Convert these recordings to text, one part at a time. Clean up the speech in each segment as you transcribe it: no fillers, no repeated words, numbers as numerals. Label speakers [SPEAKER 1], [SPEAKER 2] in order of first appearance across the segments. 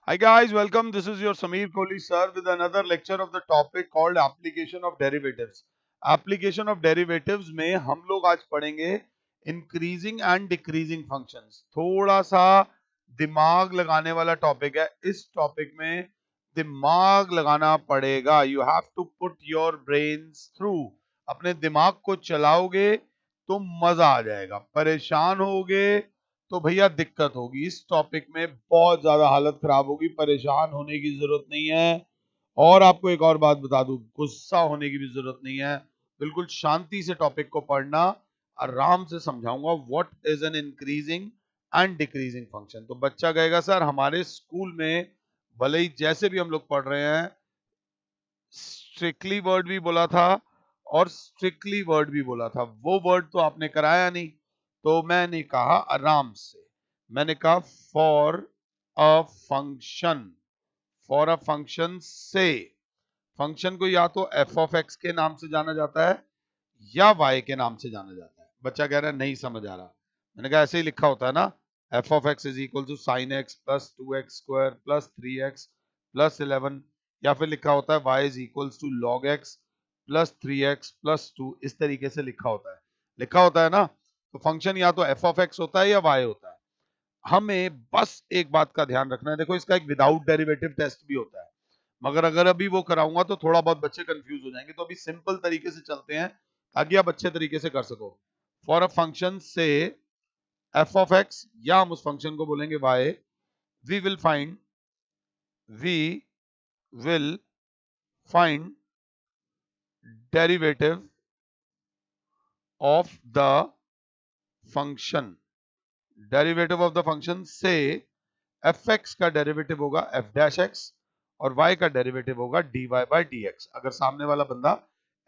[SPEAKER 1] Hi guys, welcome. This is your Sameer Kohli sir with another lecture of the topic called application of derivatives. Application of derivatives में हम लोग आज पढ़ेंगे increasing and decreasing functions. थोड़ा सा दिमाग लगाने वाला टॉपिक है. इस टॉपिक में दिमाग लगाना पड़ेगा. You have to put your brains through. अपने दिमाग को चलाओगे तो मजा आ जाएगा. परेशान होगे तो भैया दिक्कत होगी. इस टॉपिक में बहुत ज्यादा हालत खराब होगी. परेशान होने की जरूरत नहीं है. और आपको एक और बात बता दूं, गुस्सा होने की भी जरूरत नहीं है. बिल्कुल शांति से टॉपिक को पढ़ना. आराम से समझाऊंगा what is an increasing and decreasing function. तो बच्चा कहेगा सर हमारे स्कूल में भले ही जैसे भी हम लोग पढ़ रहे हैं स्ट्रिक्टली वर्ड भी बोला था और स्ट्रिक्टली वर्ड भी बोला था. वो वर्ड तो आपने कराया नहीं, तो मैंने कहा आराम से. मैंने कहा for a function. For a function से. फंक्शन को या तो एफ ऑफ एक्स के नाम से जाना जाता है या वाई के नाम से जाना जाता है. बच्चा कह रहा है नहीं समझ आ रहा. मैंने कहा ऐसे ही लिखा होता है ना, F of X is equal to sine X plus 2x square plus 3x plus 11, या फिर लिखा होता है Y is equal to log X plus 3x plus 2. इस तरीके से लिखा होता है ना. तो फंक्शन या तो एफ ऑफ एक्स होता है या वाई होता है. हमें बस एक बात का ध्यान रखना है. देखो इसका एक विदाउट डेरिवेटिव टेस्ट भी होता है, मगर अगर अभी वो कराऊंगा तो थोड़ा बहुत बच्चे कंफ्यूज हो जाएंगे. तो अभी सिंपल तरीके से चलते हैं ताकि आप अच्छे तरीके से कर सको. फॉर अ फंक्शन से एफ ऑफ एक्स, या हम उस फंक्शन को बोलेंगे Y, we will find we will find derivative of the function. Derivative of the function से एफ एक्स का डेरिवेटिव होगा एफ डैश एक्स और y का डेरिवेटिव होगा dy बाय dx, अगर सामने वाला बंदा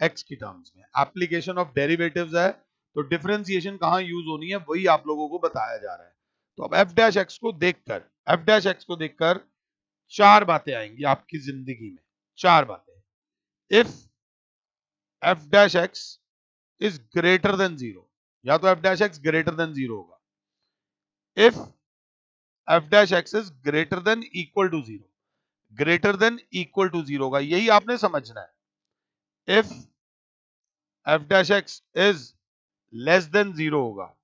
[SPEAKER 1] x की टर्म्स में. एप्लीकेशन ऑफ डेरिवेटिव्स है तो डिफरेंशिएशन कहां यूज होनी है वही आप लोगों को बताया जा रहा है. तो अब f डैश x को देखकर, f डैश x को देखकर चार बातें आएंगी आपकी जिंदगी में. चार बातें. If f dash x is greater than zero, या तो f dash x greater than zero होगा. If f dash x is greater than equal to zero, greater than equal to zero होगा. यही आपने समझना है. If f dash x is less than zero होगा.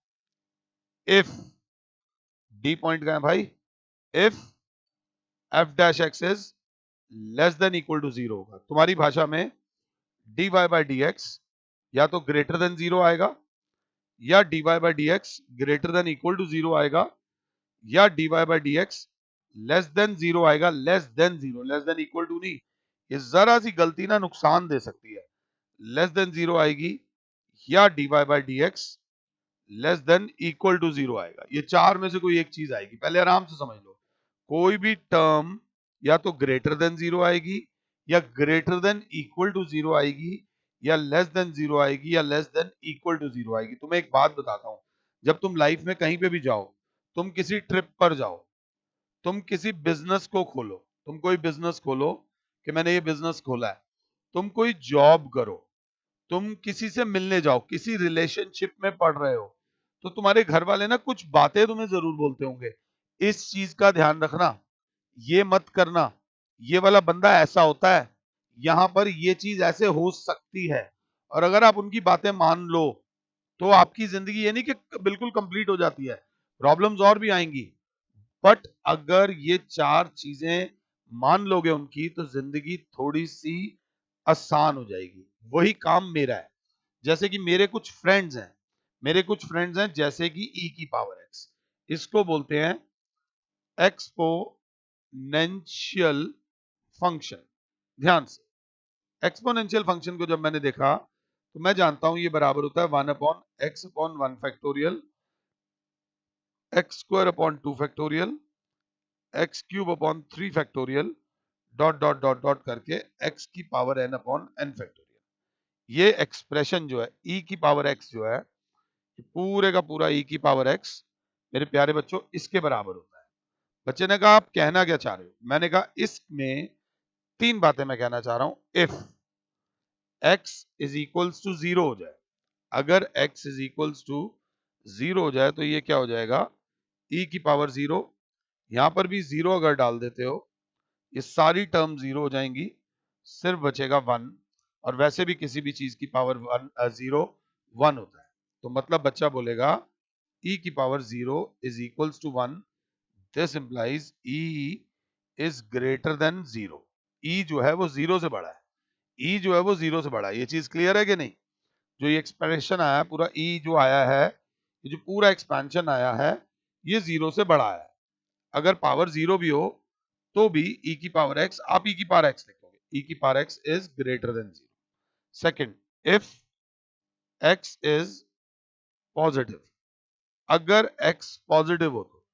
[SPEAKER 1] If the point का है भाई. If f dash x is less than equal to zero होगा. तुम्हारी भाषा में D Y by D X या तो ग्रेटर देन जीरो आएगा, या D Y by D X greater than equal to zero आएगा, या D Y by D X less than zero आएगा. Less than zero, less than equal to नहीं. ये जरा सी गलती ना नुकसान दे सकती है. लेस देन जीरो आएगी या D Y by D X less than equal to zero आएगा. ये चार में से कोई एक चीज आएगी. पहले आराम से समझ लो. कोई भी टर्म या तो ग्रेटर देन जीरो आएगी, या greater than equal to zero आएगी, या लेस देन जीरो आएगी, या less than equal to zero आएगी. तुम्हें एक बात बताता हूं, जब तुम लाइफ में कहीं पे भी जाओ, तुम किसी ट्रिप पर जाओ, तुम किसी बिजनेस को खोलो, तुम कोई बिजनेस खोलो कि मैंने ये बिजनेस खोला है, तुम कोई जॉब करो, तुम किसी से मिलने जाओ, किसी रिलेशनशिप में पढ़ रहे हो, तो तुम्हारे घर वाले ना कुछ बातें तुम्हें जरूर बोलते होंगे. इस चीज का ध्यान रखना, ये मत करना, ये वाला बंदा ऐसा होता है, यहां पर ये चीज ऐसे हो सकती है. और अगर आप उनकी बातें मान लो तो आपकी जिंदगी ये नहीं कि बिल्कुल कंप्लीट हो जाती है, प्रॉब्लम्स और भी आएंगी. बट अगर ये चार चीजें मान लोगे उनकी, तो जिंदगी थोड़ी सी आसान हो जाएगी. वही काम मेरा है. जैसे कि मेरे कुछ फ्रेंड्स हैं जैसे कि e की पावर x, इसको बोलते हैं एक्सपोनेंशियल फंक्शन. ध्यान से. एक्सपोनेंशियल फंक्शन को जब मैंने देखा तो मैं जानता हूं ये बराबर होता है 1 upon x upon 1 factorial, x square upon 2 factorial, x cube upon 3 factorial, dot dot dot dot करके एक्स की power n upon n factorial. ये एक्सप्रेशन जो है e की पावर x जो है, पूरे का पूरा e की पावर x, मेरे प्यारे बच्चों, इसके बराबर होता है. बच्चे ने कहा आप कहना क्या चाह रहे हो. मैंने कहा इसमें तीन बातें मैं कहना चाह रहा हूं. If x is equals to zero हो जाए, अगर x is equals to zero हो जाए तो ये क्या हो जाएगा, e की पावर जीरो, यहां पर भी 0 अगर डाल देते हो, ये सारी टर्म 0 हो जाएंगी, सिर्फ बचेगा 1। और वैसे भी किसी भी चीज की पावर 0 1 होता है, तो मतलब बच्चा बोलेगा e की power 0 is equals to 1। This implies e is greater than 0। e जो है वो 0 से बड़ा है, e जो है वो 0 से बड़ा है। ये चीज क्लियर है कि नहीं? जो ये एक्सप्रेशन आया पूरा e जो आया है, ये जो पूरा एक्सपेंशन आया है, ये 0 से बड़ा है। अगर पावर 0 भी हो तो भी e की पावर x, आप e की पावर x लिखोगे, e की power x is greater than 0। Second, if x is positive, अगर x पॉजिटिव हो तो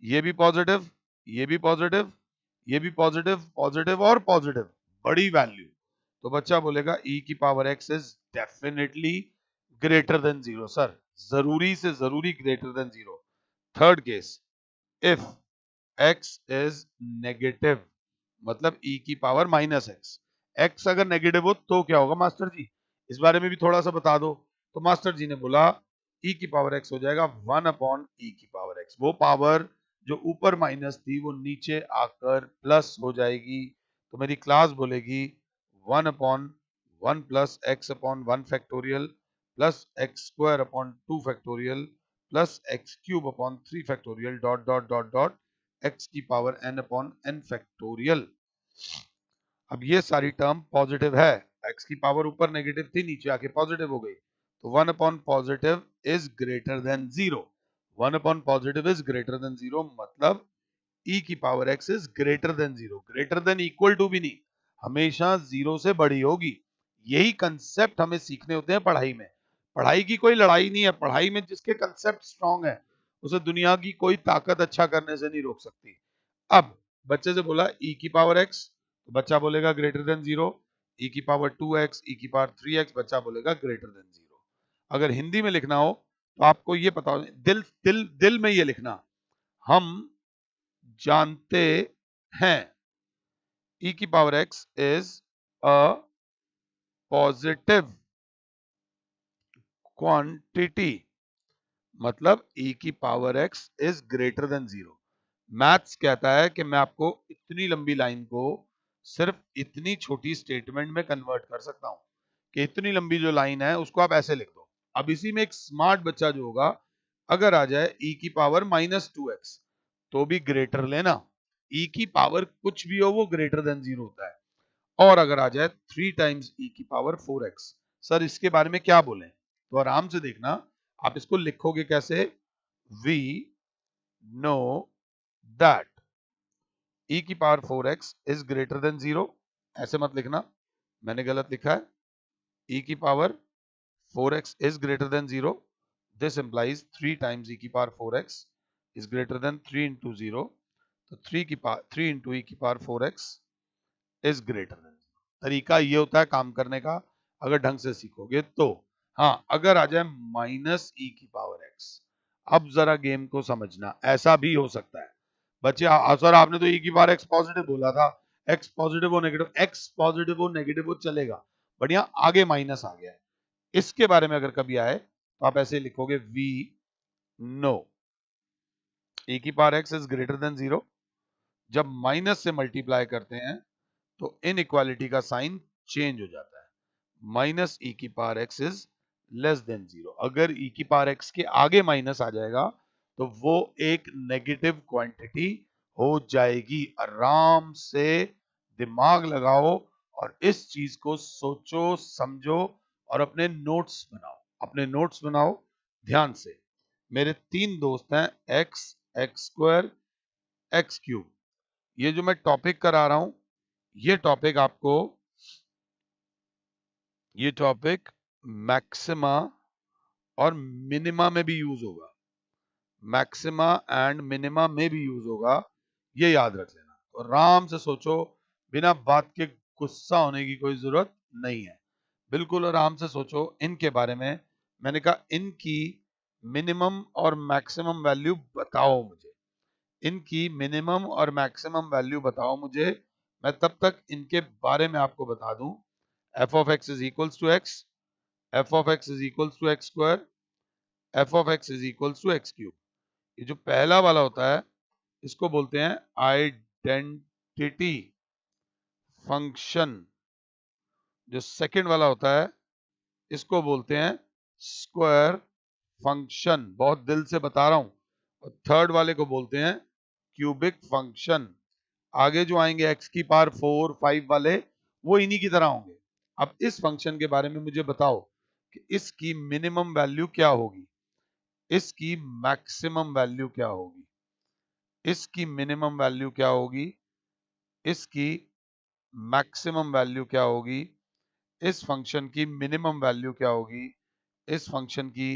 [SPEAKER 1] ये भी पॉजिटिव, ये भी पॉजिटिव, ये भी पॉजिटिव, पॉजिटिव और पॉजिटिव, बड़ी वैल्यू, तो बच्चा बोलेगा e की power x is definitely greater than 0। Sir जरूरी से जरूरी greater than 0। Third case, if x is negative, मतलब e की पावर माइनस एक्स। x अगर नेगेटिव हो तो क्या होगा मास्टर जी, इस बारे में भी थोड़ा सा बता दो। तो मास्टर जी ने बोला e की पावर x हो जाएगा 1 अपॉन e की पावर x। वो पावर जो ऊपर माइनस थी वो नीचे आकर प्लस हो जाएगी, तो मेरी क्लास बोलेगी 1 upon 1 plus x upon 1 factorial plus x square upon 2 factorial plus x cube upon 3 factorial dot dot dot dot x की power n upon n factorial. अब ये सारी टर्म पॉजिटिव है, x की पावर ऊपर नेगेटिव थी, नीचे आके पॉजिटिव हो गई, तो 1 upon positive is greater than 0। 1 upon positive is greater than 0, मतलब e की power x is greater than 0। Greater than equal to भी नहीं, हमेशा 0 से बड़ी होगी। यही कंसेप्ट हमें सीखने होते हैं पढ़ाई में। पढ़ाई की कोई लड़ाई नहीं है, पढ़ाई में जिसके कंसेप्ट स्ट्रांग है उसे दुनिया की कोई ताकत अच्छा करने से नहीं रोक सकती। अब बच्चे से बोला e की पावर x, तो बच्चा बोलेगा ग्रेटर देन 0। e की पावर 2x, e की पावर 3x, बच्चा बोलेगा ग्रेटर देन 0। अगर हिंदी में लिखना हो तो आपको ये पता हो, दिल दिल दिल में ये लिखना, हम जानते हैं e की power x is a positive quantity, मतलब e की power x is greater than 0। Maths कहता है कि मैं आपको इतनी लंबी लाइन को सिर्फ इतनी छोटी स्टेटमेंट में कन्वर्ट कर सकता हूं कि इतनी लंबी जो लाइन है उसको आप ऐसे लिख दो। अब इसी में एक स्मार्ट बच्चा जो होगा, अगर आ जाए e की पावर -2x तो भी ग्रेटर लेना, e की पावर कुछ भी हो वो ग्रेटर देन 0 होता है। और अगर आ जाए 3 टाइम्स e की पावर 4x, सर इसके बारे में क्या बोलें, तो आराम से देखना, आप इसको लिखोगे कैसे, वी नो दैट e की power 4x is greater than 0। ऐसे मत लिखना, मैंने गलत लिखा है, e की power 4x is greater than 0। This implies 3 times e की power 4x is greater then 3 into 0, तो 3 इंटू e की power 4x is greater than 0। तरीका ये होता है काम करने का, अगर ढंग से सीखोगे तो। हाँ, अगर आ जाए -e की पावर x, अब जरा गेम को समझना, ऐसा भी हो सकता है बच्चे। सर आपने तो e की पावर x पॉजिटिव बोला था, x पॉजिटिव हो नेगेटिव, x पॉजिटिव हो नेगेटिव हो चलेगा, बढ़िया, आगे माइनस आ गया है। इसके बारे में अगर कभी आए तो आप ऐसे लिखोगे, वी नो e की power x is greater than 0। जब माइनस से मल्टीप्लाई करते हैं तो इनइक्वालिटी का साइन चेंज हो जाता है, माइनस ई की power x is less then 0। अगर ई की पावर एक्स के आगे माइनस आ जाएगा तो वो एक नेगेटिव क्वांटिटी हो जाएगी। आराम से दिमाग लगाओ और इस चीज को सोचो समझो और अपने नोट्स बनाओ, अपने नोट्स बनाओ ध्यान से। मेरे 3 दोस्त हैं, x, x square, x cube. ये जो मैं टॉपिक करा रहा हूं, ये टॉपिक आपको, ये टॉपिक मैक्सिमा और मिनिमा में भी यूज होगा, मैक्सिमा एंड मिनिमा में भी यूज होगा, ये याद रख लेना। तो आराम से सोचो, बिना बात के गुस्सा होने की कोई जरूरत नहीं है, बिल्कुल आराम से सोचो इनके बारे में। मैंने कहा इनकी मिनिमम और मैक्सिमम वैल्यू बताओ मुझे, इनकी मिनिमम और मैक्सिमम वैल्यू बताओ मुझे, मैं तब तक इनके बारे में आपको बता दूं। f of x is equals to x, f of x is equals to x square, f of x is equals to x cube। ये जो पहला वाला होता है इसको बोलते हैं आइडेंटिटी फंक्शन। जो सेकंड वाला होता है इसको बोलते हैं स्क्वायर फंक्शन, बहुत दिल से बता रहा हूं। और थर्ड वाले को बोलते हैं क्यूबिक फंक्शन। आगे जो आएंगे x की पावर 4, 5 वाले वो इन्हीं की तरह होंगे। अब इस फंक्शन के बारे में मुझे बताओ कि इसकी मिनिमम वैल्यू क्या होगी, इसकी मैक्सिमम वैल्यू क्या होगी, इसकी मिनिमम वैल्यू क्या होगी, इसकी मैक्सिमम वैल्यू क्या होगी, इस फंक्शन की मिनिमम वैल्यू क्या होगी, इस फंक्शन की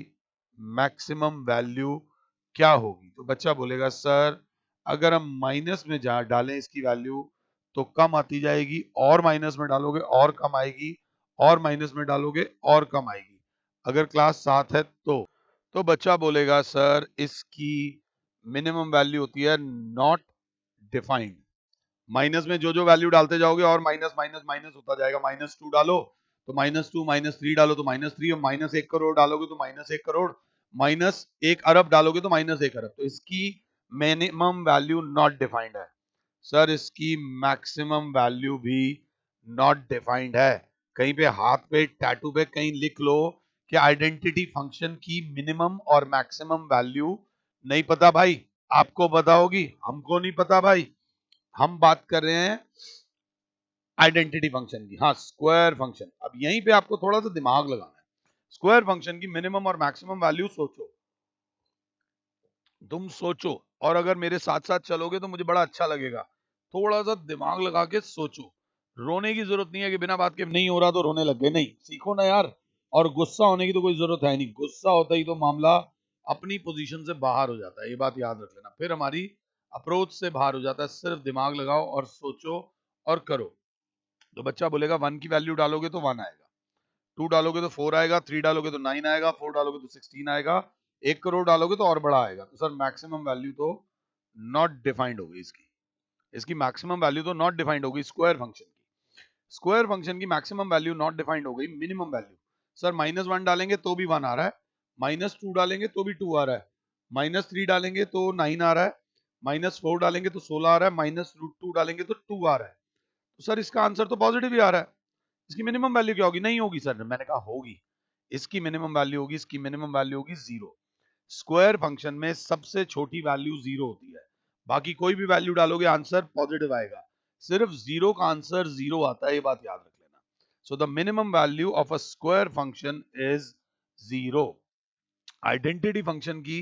[SPEAKER 1] मैक्सिमम वैल्यू क्या होगी। तो बच्चा बोलेगा सर अगर हम माइनस में जा डालें इसकी वैल्यू तो कम आती जाएगी, और माइनस में डालोगे और कम आएगी, और माइनस में डालोगे और कम आएगी। अगर क्लास 7 है तो बच्चा बोलेगा सर इसकी मिनिमम वैल्यू होती है नॉट डिफाइंड। माइनस में जो जो वैल्यू डालते जाओगे और माइनस माइनस माइनस होता जाएगा। -2 डालो तो -2, -3 डालो तो -3, और -1 करोड़ डालोगे तो -1 करोड़, -1 अरब डालोगे तो -1 अरब। तो इसकी मिनिमम वैल्यू नॉट डिफाइंड है। सर इसकी मैक्सिमम वैल्यू भी नॉट डिफाइंड है। कहीं पे हाथ पे टैटू पे कहीं लिख लो कि आइडेंटिटी फंक्शन की मिनिमम और मैक्सिमम वैल्यू नहीं पता भाई। आपको पता होगी, हमको नहीं पता भाई। हम बात कर रहे हैं आइडेंटिटी फंक्शन की। हाँ, स्क्वायर फंक्शन। अब यहीं पे आपको थोड़ा सा दिमाग लगाना है। स्क्वायर फंक्शन की मिनिमम और मैक्सिमम वैल्यू सोचो, तुम सोचो, और अगर मेरे साथ साथ चलोगे तो मुझे बड़ा अच्छा लगेगा। थोड़ा सा दिमाग लगा के सोचो। रोने की जरूरत नहीं है कि बिना बात के नहीं हो रहा तो रोने लग गए, नहीं, सीखो ना यार। और गुस्सा होने की तो कोई जरूरत है नहीं, गुस्सा होता ही तो मामला अपनी पोजीशन से बाहर हो जाता है, ये बात याद रख लेना, फिर हमारी अप्रोच से बाहर हो जाता है। सिर्फ दिमाग लगाओ और सोचो और करो। तो बच्चा बोलेगा 1 की वैल्यू डालोगे तो 1 आएगा, 2 डालोगे तो 4 आएगा, 3 डालोगे तो 9 आएगा, 4 डालोगे तो 16 आएगा, 1 करोड़ डालोगे तो और बड़ा आएगा। तो सर मैक्सिमम वैल्यू तो नॉट डिफाइंड होगी इसकी, इसकी मैक्सिमम वैल्यू तो नॉट डिफाइंड होगी स्क्वायर फंक्शन की। स्क्वायर फंक्शन की मैक्सिमम वैल्यू नॉट डिफाइंड हो गई। मिनिमम वैल्यू सर -1 डालेंगे तो भी 1 आ रहा है, -2 डालेंगे तो भी 2 आ रहा है, -3 डालेंगे तो 9 आ रहा है, -4 डालेंगे तो 16 आ रहा है, -√2 डालेंगे तो 2 आ रहा है। तो सर इसका आंसर तो पॉजिटिव ही आ रहा है। इसकी मिनिमम वैल्यू क्या होगी? नहीं होगी सर। मैंने कहा होगी, इसकी मिनिमम वैल्यू होगी, इसकी मिनिमम वैल्यू होगी 0। स्क्वायर फंक्शन में सबसे छोटी वैल्यू 0 होती है, बाकी कोई भी वैल्यू डालोगे आंसर पॉजिटिव आएगा। सिर्फ 0 का आंसर 0 आता है, ये बात याद रख लेना। So the minimum value of a square function is 0। Identity function की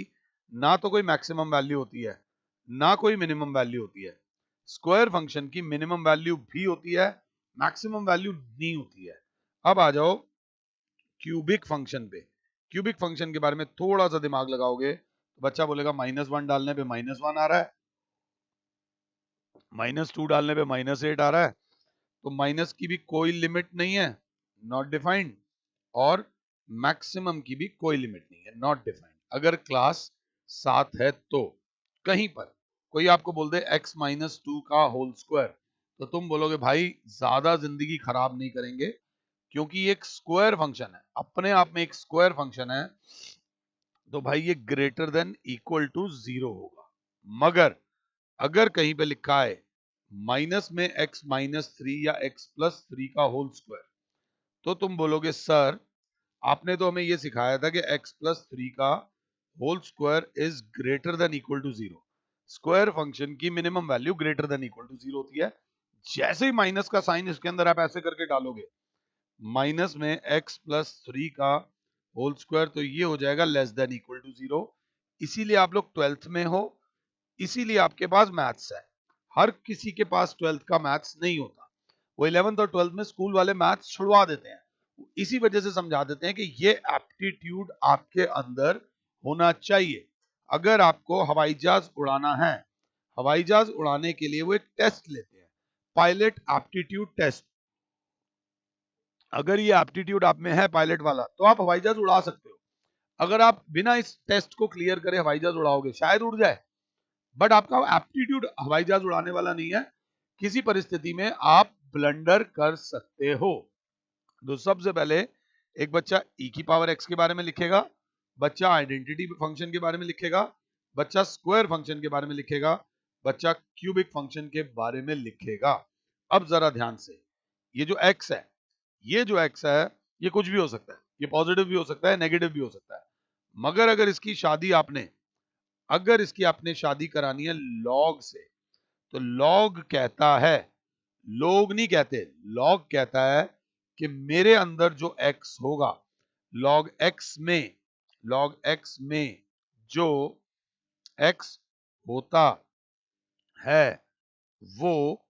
[SPEAKER 1] ना तो कोई मैक्सिमम वैल्यू होती है, ना कोई मिनिमम वैल्यू होती है। स्क्वायर फंक्शन की मिनिमम वैल्यू भी होती है, मैक्सिमम वैल्यू नहीं होती है। अब आ जाओ क्यूबिक फंक्शन पे। क्यूबिक फंक्शन के बारे में थोड़ा सा दिमाग लगाओगे तो बच्चा बोलेगा -1 डालने पे -1 आ रहा है, -2 डालने पे -8 आ रहा है, तो माइनस की भी कोई लिमिट नहीं है, नॉट डिफाइंड, और मैक्सिमम की भी कोई लिमिट नहीं है, नॉट डिफाइंड। अगर क्लास 7 है तो कहीं पर कोई आपको बोल दे x-2 का होल स्क्वायर, तो तुम बोलोगे भाई ज्यादा जिंदगी खराब नहीं करेंगे, क्योंकि ये एक स्क्वायर फंक्शन है, अपने आप में एक स्क्वायर फंक्शन है, तो भाई ये ग्रेटर देन इक्वल टू 0 होगा। मगर अगर कहीं पे लिखा है माइनस में x-3 या x+3 का होल स्क्वायर, तो तुम बोलोगे सर आपने तो हमें ये सिखाया था कि x+3 का whole square is greater than equal to 0। Square function की minimum value greater than equal to 0 होती है। जैसे ही माइनस का साइन इसके अंदर आप ऐसे करके डालोगे, माइनस में x+3 का होल स्क्वायर, तो ये हो जाएगा लेस देन इक्वल टू 0। इसीलिए आप लोग 12th में हो, इसीलिए आपके पास मैथ्स है। हर किसी के पास 12th का मैथ्स नहीं होता, वो 11th और 12th में स्कूल वाले मैथ्स छुड़वा देते हैं, इसी वजह से समझा देते हैं कि ये एप्टीट्यूड आपके अंदर होना चाहिए। अगर आपको हवाई जहाज उड़ाना है, हवाई जहाज उड़ाने के लिए वो एक टेस्ट लेते हैं, पायलट एप्टीट्यूड टेस्ट। अगर ये एप्टीट्यूड आप में है पायलट वाला, तो आप हवाई जहाज उड़ा सकते हो। अगर आप बिना इस टेस्ट को क्लियर करे हवाई जहाज उड़ाओगे, शायद उड़ जाए, बट आपका एप्टीट्यूड हवाई जहाज उड़ाने वाला नहीं है। किसी परिस्थिति में आप ब्लंडर कर सकते हो। तो सबसे पहले एक बच्चा e की पावर x के बारे में लिखेगा, बच्चा आइडेंटिटी फंक्शन के बारे में लिखेगा, बच्चा स्क्वायर फंक्शन के बारे में लिखेगा, बच्चा क्यूबिक फंक्शन के बारे में लिखेगा। अब जरा ध्यान से, ये जो x है, ये जो x है, ये कुछ भी हो सकता है, ये पॉजिटिव भी हो सकता है, नेगेटिव भी हो सकता है, मगर अगर इसकी शादी करानी है लॉग से, तो लॉग कहता है, लोग नहीं कहते, लॉग कहता है कि मेरे अंदर जो x होगा, लॉग x में जो x होता है वो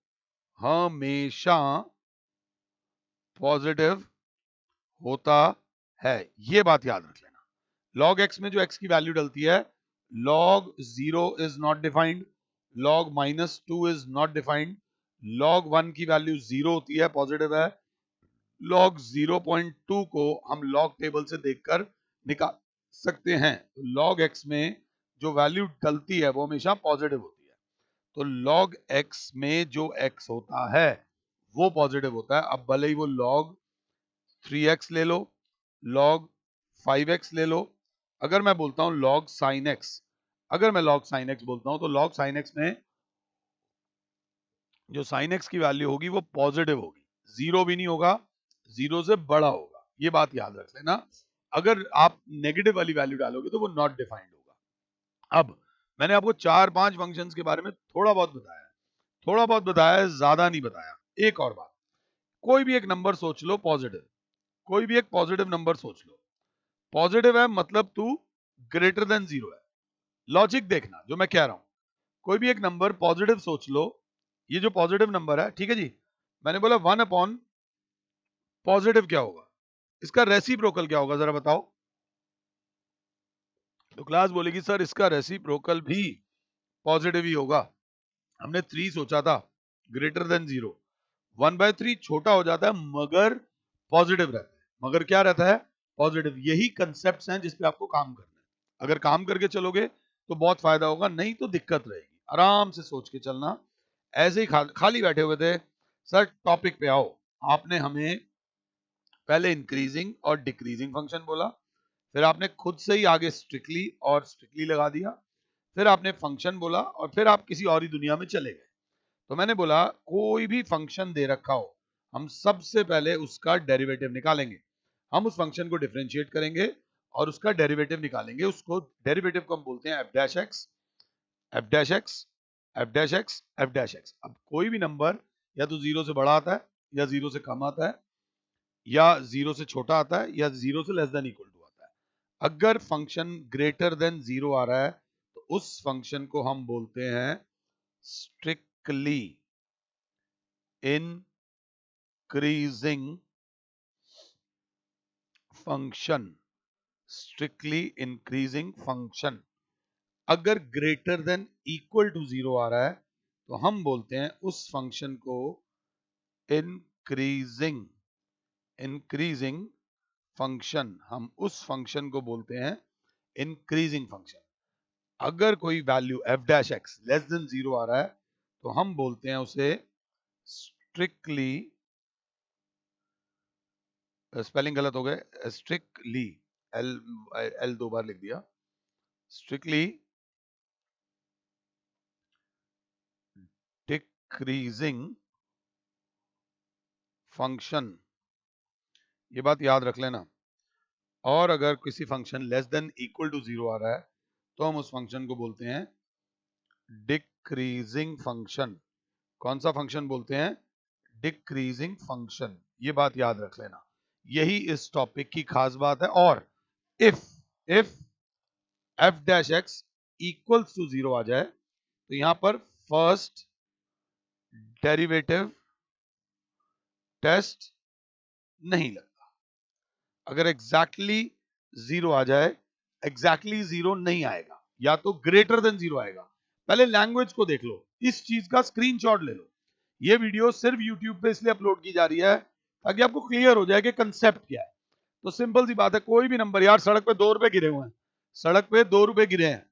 [SPEAKER 1] हमेशा पॉजिटिव होता है। ये बात याद रख लेना। लॉग x में जो x की वैल्यू डलती है, log 0 is not defined, log -2 is not defined, log 1 की वैल्यू 0 होती है, पॉजिटिव है, लॉग 0.2 को हम लॉग टेबल से देखकर निकाल सकते हैं। तो लॉग x में जो वैल्यू डलती है वो हमेशा पॉजिटिव होती है। तो लॉग x में जो x होता है वो पॉजिटिव होता है। अब भले ही वो लॉग 3x ले लो, लॉग 5x ले लो, अगर मैं बोलता हूं लॉग साइन x, अगर मैं लॉग साइन x बोलता हूं तो लॉग साइन x में जो साइन x की वैल्यू होगी वो पॉजिटिव होगी, जीरो भी नहीं होगा, जीरो से बड़ा होगा। ये बात याद रख लेना। अगर आप नेगेटिव वाली वैल्यू डालोगे तो वो नॉट डिफाइंड होगा। अब मैंने आपको 4-5 फंक्शंस के बारे में थोड़ा बहुत बताया है, ज्यादा नहीं बताया। एक और बात, कोई भी एक नंबर सोच लो पॉजिटिव, कोई भी एक पॉजिटिव नंबर सोच लो, पॉजिटिव है मतलब तू ग्रेटर देन जीरो है। लॉजिक देखना जो मैं कह रहा हूं, कोई भी एक नंबर पॉजिटिव सोच लो, ये जो पॉजिटिव नंबर है, ठीक है जी, मैंने बोला 1 अपॉन पॉजिटिव क्या होगा, इसका रेसिप्रोकल क्या होगा जरा बताओ। तो क्लास बोलेगी सर इसका रेसिप्रोकल भी पॉजिटिव ही होगा। हमने 3 सोचा था ग्रेटर देन 0, 1/3 छोटा हो जाता है मगर पॉजिटिव रहता है, मगर क्या रहता है, पॉजिटिव। यही कंसेप्ट्स हैं जिस पे आपको काम करना है। अगर काम करके चलोगे तो बहुत फायदा होगा, नहीं तो दिक्कत रहेगी। आराम से सोच के चलना। ऐसे ही खाली बैठे हुए थे, सर टॉपिक पे आओ। आपने हमें पहले इंक्रीजिंग और डिक्रीजिंग फंक्शन बोला, फिर आपने खुद से ही आगे स्ट्रिक्टली और स्ट्रिक्टली लगा दिया, फिर आपने फंक्शन बोला और फिर आप किसी और ही दुनिया में चले गए। तो मैंने बोला कोई भी फंक्शन दे रखा हो, हम सबसे पहले उसका डेरिवेटिव निकालेंगे, हम उस फंक्शन को डिफरेंशिएट करेंगे और उसका डेरिवेटिव निकालेंगे। उसको डेरिवेटिव को हम बोलते हैं F dash x, F dash x, F dash x, F dash x. अब कोई भी नंबर या तो जीरो से बड़ा आता है, या जीरो से कम आता है, या जीरो से छोटा आता है, या जीरो से लेस देन इक्वल टू आता है। अगर फंक्शन ग्रेटर देन जीरो आ रहा है तो उस फंक्शन को हम बोलते हैं strictly increasing function, strictly increasing function. अगर greater than equal to zero आ रहा है तो हम बोलते हैं उस फंक्शन को इंक्रीजिंग इंक्रीजिंग फंक्शन, हम उस फंक्शन को बोलते हैं इंक्रीजिंग फंक्शन। अगर कोई value f dash x less than zero आ रहा है तो हम बोलते हैं उसे स्ट्रिक्टली, स्पेलिंग गलत हो गए, स्ट्रिक्टली, एल एल 2 बार लिख दिया, स्ट्रिक्टली डिक्रीजिंग फंक्शन। ये बात याद रख लेना। और अगर किसी function less than equal to zero आ रहा है तो हम उस फंक्शन को बोलते हैं डिक्रीजिंग फंक्शन। कौन सा फंक्शन बोलते हैं, डिक्रीजिंग फंक्शन। ये बात याद रख लेना, यही इस टॉपिक की खास बात है। और if if f dash x equals to zero आ जाए तो यहां पर फर्स्ट डेरिवेटिव टेस्ट नहीं लगता। अगर एग्जैक्टली जीरो आ जाए, एग्जैक्टली जीरो नहीं आएगा, या तो ग्रेटर देन जीरो आएगा। पहले लैंग्वेज को देख लो, इस चीज का स्क्रीनशॉट ले लो। ये वीडियो सिर्फ यूट्यूब पे इसलिए अपलोड की जा रही है ताकि आपको क्लियर हो जाए कि कंसेप्ट क्या है। तो सिंपल सी बात है, कोई भी नंबर, यार सड़क पे 2 रुपए गिरे हुए हैं, सड़क पे 2 रुपए गिरे हैं,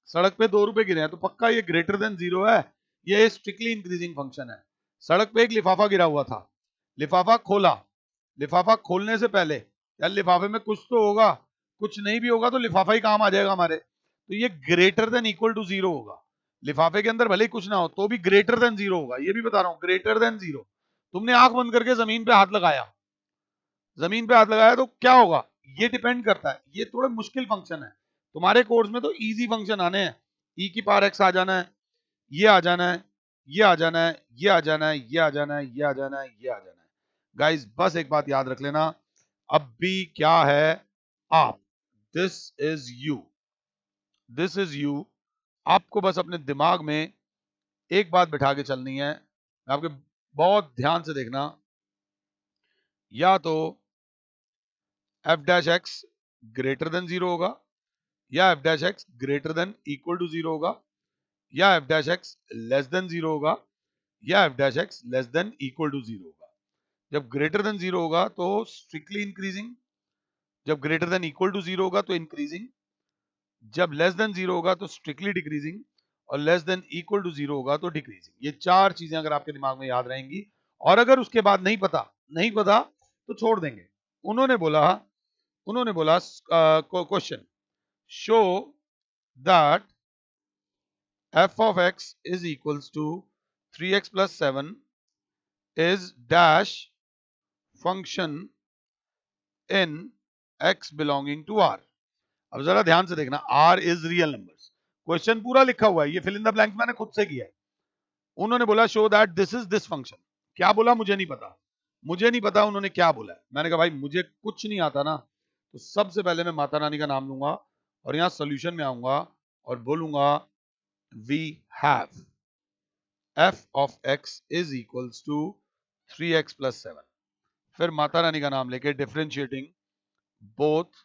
[SPEAKER 1] सड़क पे 2 रुपए गिरे हैं, तो पक्का ये ग्रेटर देन जीरो है, ये स्ट्रिक्टली इंक्रीजिंग फंक्शन है। सड़क पे एक लिफाफा गिरा हुआ था, लिफाफा खोला, लिफाफा खोलने से पहले यार लिफाफे में कुछ तो होगा, कुछ नहीं भी होगा तो लिफाफा ही काम आ जाएगा हमारे, तो ये greater than equal to zero होगा। लिफाफे के अंदर भले ही कुछ ना हो तो भी ग्रेटर देन जीरो होगा, ये भी बता रहा हूं, ग्रेटर देन जीरो। तुमने आंख बंद करके जमीन पे हाथ लगाया, जमीन पे हाथ लगाया तो क्या होगा, ये डिपेंड करता है, ये थोड़ा मुश्किल फंक्शन है। तुम्हारे कोर्स में तो इजी फंक्शन आने हैं, ई की पावर एक्स आ जाना है, ये आ जाना है, ये आ जाना है, ये आ जाना है, ये आ जाना है, ये आ जाना है, ये आ जाना है। गाइस बस एक बात याद रख लेना, अब भी क्या है, आप, this is you, this is you. आपको बस अपने दिमाग में एक बात बिठा के चलनी है, आपके बहुत ध्यान से देखना, या तो F dash X greater than zero होगा, या F dash X greater than equal to zero होगा, या F dash x less than zero होगा, या F dash x less than equal to zero होगा। जब ग्रेटर देन जीरो होगा तो स्ट्रिक्टली इंक्रीजिंग, जब greater than equal to zero होगा तो इंक्रीजिंग, जब लेस देन जीरो होगा तो स्ट्रिक्टली डिक्रीजिंग, और less than equal to zero होगा तो डिक्रीजिंग। ये चार चीजें अगर आपके दिमाग में याद रहेंगी, और अगर उसके बाद नहीं पता तो छोड़ देंगे। उन्होंने बोला, question, show that f of x is equals to 3x plus 7 is dash function in x belonging to r। अब जरा ध्यान से देखना, r is real numbers, question पूरा लिखा हुआ है, ये फिल इन द ब्लैंक्स मैंने खुद से किया है। उन्होंने बोला show that this is this function, क्या बोला मुझे नहीं पता, मुझे नहीं पता उन्होंने क्या बोला है। मैंने कहा भाई मुझे कुछ नहीं आता ना, तो सबसे पहले मैं माता रानी का नाम लूंगा और यहां सोल्यूशन में आऊंगा और बोलूंगा we have f of x is equals to 3x plus 7। फिर माता रानी का नाम लेके differentiating both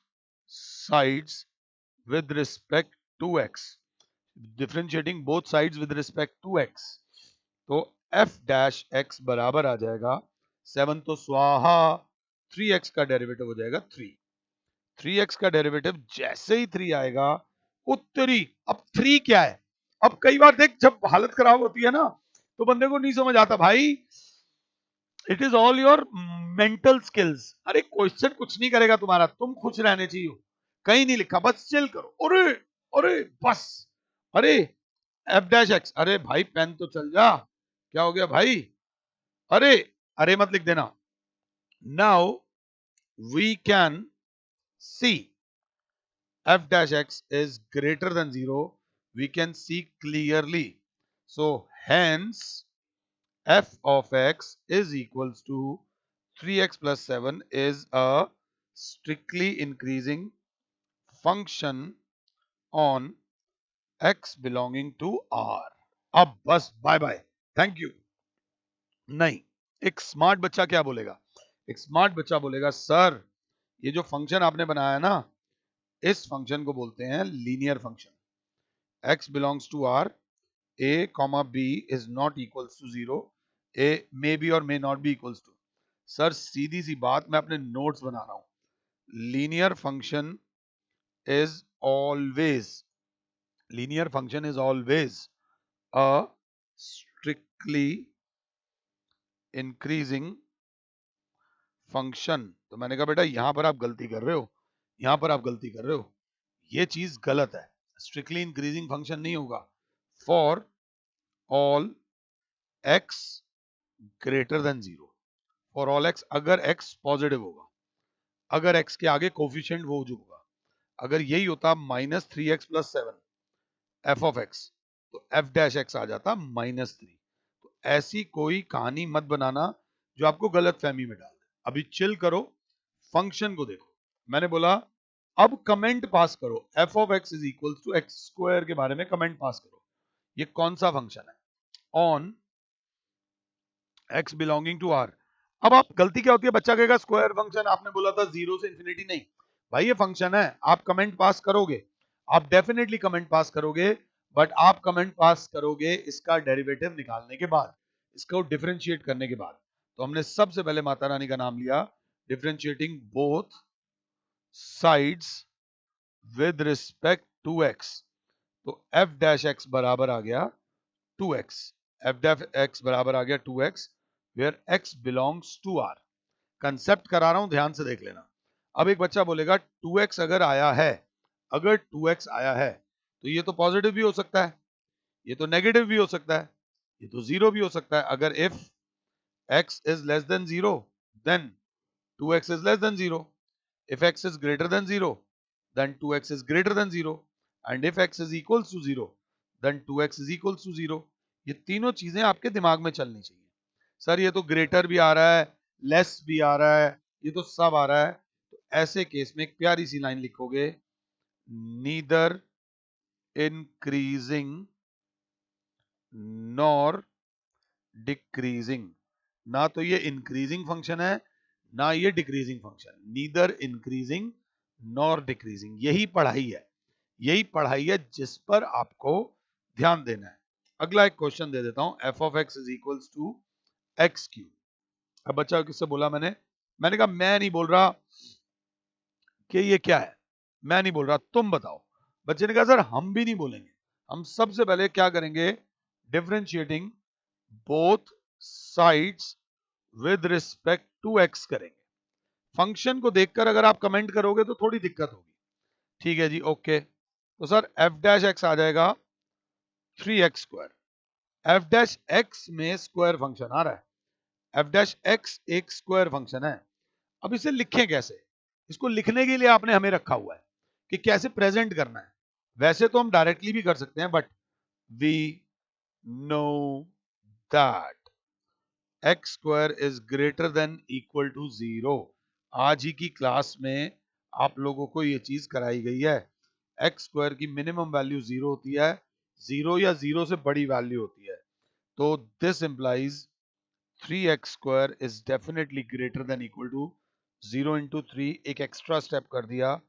[SPEAKER 1] sides with respect to x, differentiating both sides with respect to x, तो f डैश x बराबर आ जाएगा 7 तो स्वाहा, 3x का डेरिवेटिव हो जाएगा 3। 3x का डेरिवेटिव जैसे ही 3 आएगा, उत्तरी, अब 3 क्या है, अब कई बार देख जब हालत खराब होती है ना तो बंदे को नहीं समझ आता भाई, it is all your mental skills. अरे क्वेश्चन कुछ नहीं करेगा तुम्हारा, तुम खुश रहने चाहिए, कहीं नहीं लिखा, बस चिल करो, अरे अरे बस, अरे एफ डैश एक्स, अरे भाई पेन तो चल जा, क्या हो गया भाई, अरे अरे मत लिख देना। Now we can see f dash x is greater than 0, we can see clearly, so hence f of x is equals to 3x plus 7 is a strictly increasing function on x belonging to r। अब बस bye bye, thank you. नहीं, एक smart बच्चा क्या बोलेगा, एक smart बच्चा बोलेगा सर ये जो फंक्शन आपने बनाया है ना, इस फंक्शन को बोलते हैं linear function, x belongs to r, a comma b is not equals to 0, a may be or may not be equals to। Sir सीधी सी बात, मैं अपने नोट्स बना रहा हूं, linear function is always, linear function is always a strictly increasing function। तो मैंने कहा बेटा यहां पर आप गलती कर रहे हो, यहां पर आप गलती कर रहे हो, ये चीज गलत है, स्ट्रिक्टली इंक्रीजिंग फंक्शन नहीं होगा। For all x greater than 0, for all x, अगर x पॉजिटिव होगा, अगर x के आगे कोफिशिएंट वो जो होगा, अगर यही होता -3x plus 7 f of x, तो f डैश x आ जाता -3। तो ऐसी कोई कहानी मत बनाना जो आपको गलत फहमी में डाल दे। अभी चिल करो, फंक्शन को देखो। मैंने बोला अब कमेंट पास करो, f of x is equals to x square के बारे में कमेंट पास करो, ये कौन सा फंक्शन है, on x belonging to r। अब आप गलती क्या होती है, बच्चा कहेगा स्क्वायर फंक्शन, आपने बोला था 0 से इंफिनिटी, नहीं भाई ये फंक्शन है, आप कमेंट पास करोगे, आप डेफिनेटली कमेंट पास करोगे, बट आप कमेंट पास करोगे इसका डेरिवेटिव निकालने के बाद, इसको डिफरेंशिएट करने के बाद। तो हमने सबसे पहले माता रानी का नाम लिया, differentiating both sides with respect to x, तो f डैश x बराबर आ गया 2x, f डैश x बराबर आ गया 2x, where x belongs to r। Concept करा रहा हूं, ध्यान से देख लेना। अब एक बच्चा बोलेगा 2x अगर आया है, अगर 2x आया है तो ये तो पॉजिटिव भी हो सकता है, ये तो नेगेटिव भी हो सकता है, ये तो 0 भी हो सकता है। अगर if x is less than 0 then 2x is less than 0. If x is greater than 0 then 2x is greater than 0 and if x is equals to 0 then 2x is equals to 0. ये तीनों चीजें आपके दिमाग में चलनी चाहिए। Sir ये तो ग्रेटर भी आ रहा है, लेस भी आ रहा है, ये तो सब आ रहा है। तो ऐसे केस में एक प्यारी सी लाइन लिखोगे, नीदर इंक्रीजिंग नॉर डिक्रीजिंग। ना तो ये इंक्रीजिंग फंक्शन है ना ये decreasing function, neither increasing nor decreasing. यही पढ़ाई है जिस पर आपको ध्यान देना है। अगला एक क्वेश्चन दे देता हूं, F of X is equals to X cube. अब बच्चा किससे बोला मैंने कहा मैं नहीं बोल रहा कि ये क्या है, मैं नहीं बोल रहा, तुम बताओ। बच्चे ने कहा सर हम भी नहीं बोलेंगे, हम सबसे पहले क्या करेंगे, differentiating both sides with respect to X करेंगे। फंक्शन को देखकर अगर आप कमेंट करोगे तो थोड़ी दिक्कत होगी। ठीक है जी, ओके। तो सर एफ डैश एक्स आ जाएगा 3x square. F dash x में स्क्वायर फंक्शन आ रहा है, एफ डैश एक्स एक स्क्वायर फंक्शन है। अब इसे लिखें कैसे, इसको लिखने के लिए आपने हमें रखा हुआ है कि कैसे प्रेजेंट करना है। वैसे तो हम डायरेक्टली भी कर सकते हैं, but we know that X square is greater than equal to 0। आज ही की क्लास में आप लोगों को ये चीज कराई गई है। एक्स स्क्वायर की मिनिमम वैल्यू 0 होती है, 0 या 0 से बड़ी वैल्यू होती है। तो this implies 3x square is definitely greater than equal to 0 into 3। एक एक्स्ट्रा स्टेप कर दिया,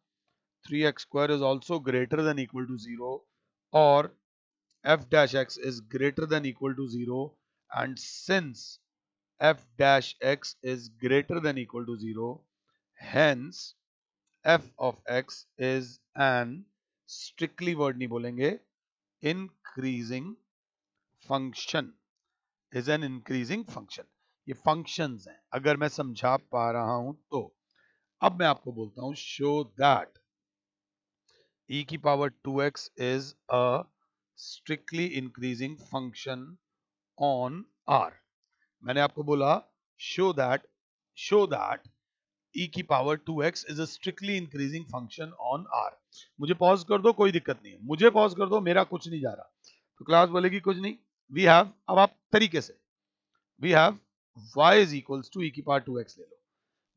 [SPEAKER 1] 3x square is also greater than equal to 0 or f dash x is greater than equal to 0, and since f dash x is greater than equal to 0, hence f of x is an strictly word नहीं बोलेंगे, increasing function is an increasing function। ये functions हैं, अगर मैं समझा पा रहा हूं तो। अब मैं आपको बोलता हूं, show that e की power 2x is a strictly increasing function on r। मैंने आपको बोला show that e की power 2x is a strictly increasing function on r। मुझे पॉज कर दो, कोई दिक्कत नहीं है, मुझे पॉज कर दो, मेरा कुछ नहीं जा रहा। तो क्लास बोलेगी कुछ नहीं, वी हैव, अब आप तरीके से, we have y is equals to e की पावर 2x ले लो।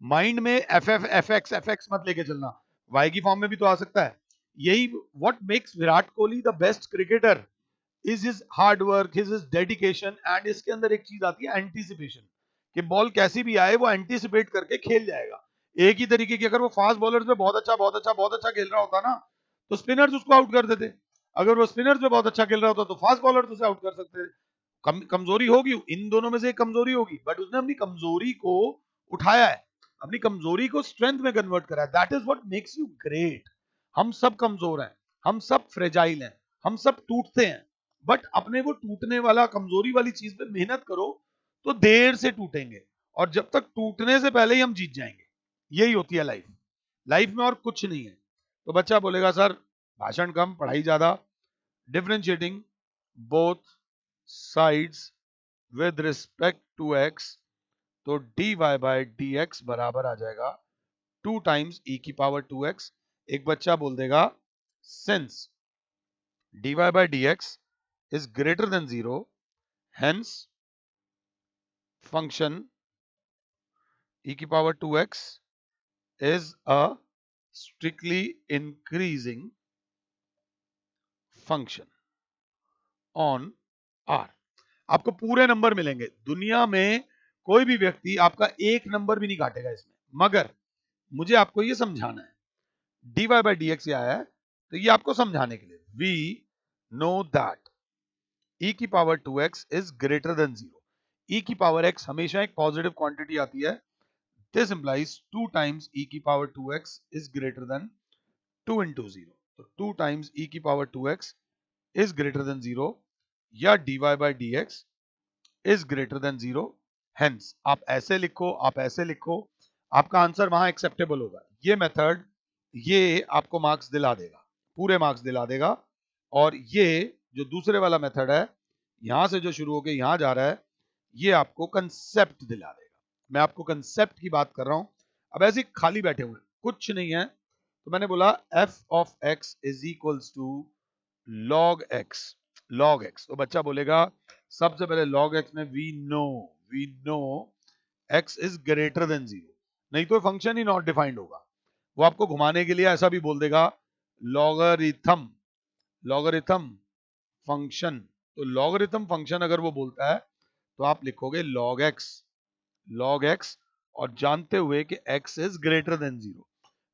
[SPEAKER 1] माइंड में एफ एक्स मत लेके चलना, वाई की फॉर्म में भी तो आ सकता है। यही what makes Virat Kohli the best cricketer is his hard work, his dedication, and इसके अंदर एक चीज आती है एंटीसिपेशन, कि बॉल कैसी भी आए वो एंटीसिपेट करके खेल जाएगा। एक ही तरीके की, अगर वो फास्ट बॉलर्स में बहुत अच्छा खेल रहा होता ना तो स्पिनर्स उसको आउट कर देते। अगर वो स्पिनर्स में बहुत अच्छा खेल रहा होता तो फास्ट बॉलर्स उसे आउट कर सकते। कमजोरी होगी इन दोनों में से, एक कमजोरी होगी, बट उसने अपनी कमजोरी को उठाया है, अपनी कमजोरी को स्ट्रेंथ में कन्वर्ट करा है। That is what makes you great. हम सब कमजोर हैं, हम सब फ्रेजाइल हैं, हम सब टूटते हैं, बट अपने वो टूटने वाला कमजोरी वाली चीज पे मेहनत करो तो देर से टूटेंगे, और जब तक टूटने से पहले ही हम जीत जाएंगे। यही होती है लाइफ, लाइफ में और कुछ नहीं है। तो बच्चा बोलेगा सर भाषण कम पढ़ाई ज्यादा, differentiating both sides with respect to X, तो dy बाय dx बराबर आ जाएगा 2 टाइम्स e की पावर 2x। एक बच्चा बोल देगा since dy by dx is greater than 0, hence function e की power 2x is a strictly increasing function on r। आपको पूरे नंबर मिलेंगे, दुनिया में कोई भी व्यक्ति आपका एक नंबर भी नहीं काटेगा इसमें, मगर मुझे आपको ये समझाना है। dy बाय dx ये आया है तो ये आपको समझाने के लिए, वी नो दैट e की power 2x is greater than 0। e की पावर x हमेशा एक पॉजिटिव क्वांटिटी आती है। दिस इंप्लाइज 2 टाइम्स e की power 2x is greater than 2 into 0। तो 2 टाइम्स e की power 2x is greater than 0 या dy by dx is greater than 0। Hence आप ऐसे लिखो, आप ऐसे लिखो, आपका आंसर वहां एक्सेप्टेबल होगा। ये मेथड ये आपको मार्क्स दिला देगा, पूरे मार्क्स दिला देगा, और ये जो दूसरे वाला मेथड है, यहां से जो शुरू होके यहां जा रहा है, ये आपको कंसेप्ट दिला देगा। मैं आपको कंसेप्ट की बात कर रहा हूं। अब ऐसे खाली बैठे हुए कुछ नहीं है, तो मैंने बोला f of x is equals to log x। log x, तो बच्चा बोलेगा सबसे पहले log x में we know x is greater than 0, नहीं तो फंक्शन ही नॉट डिफाइंड होगा। वो आपको घुमाने के लिए ऐसा भी बोल देगा लॉगरिथम फंक्शन। तो लॉगरिथम फंक्शन अगर वो बोलता है तो आप लिखोगे log x और जानते हुए कि x is greater than 0।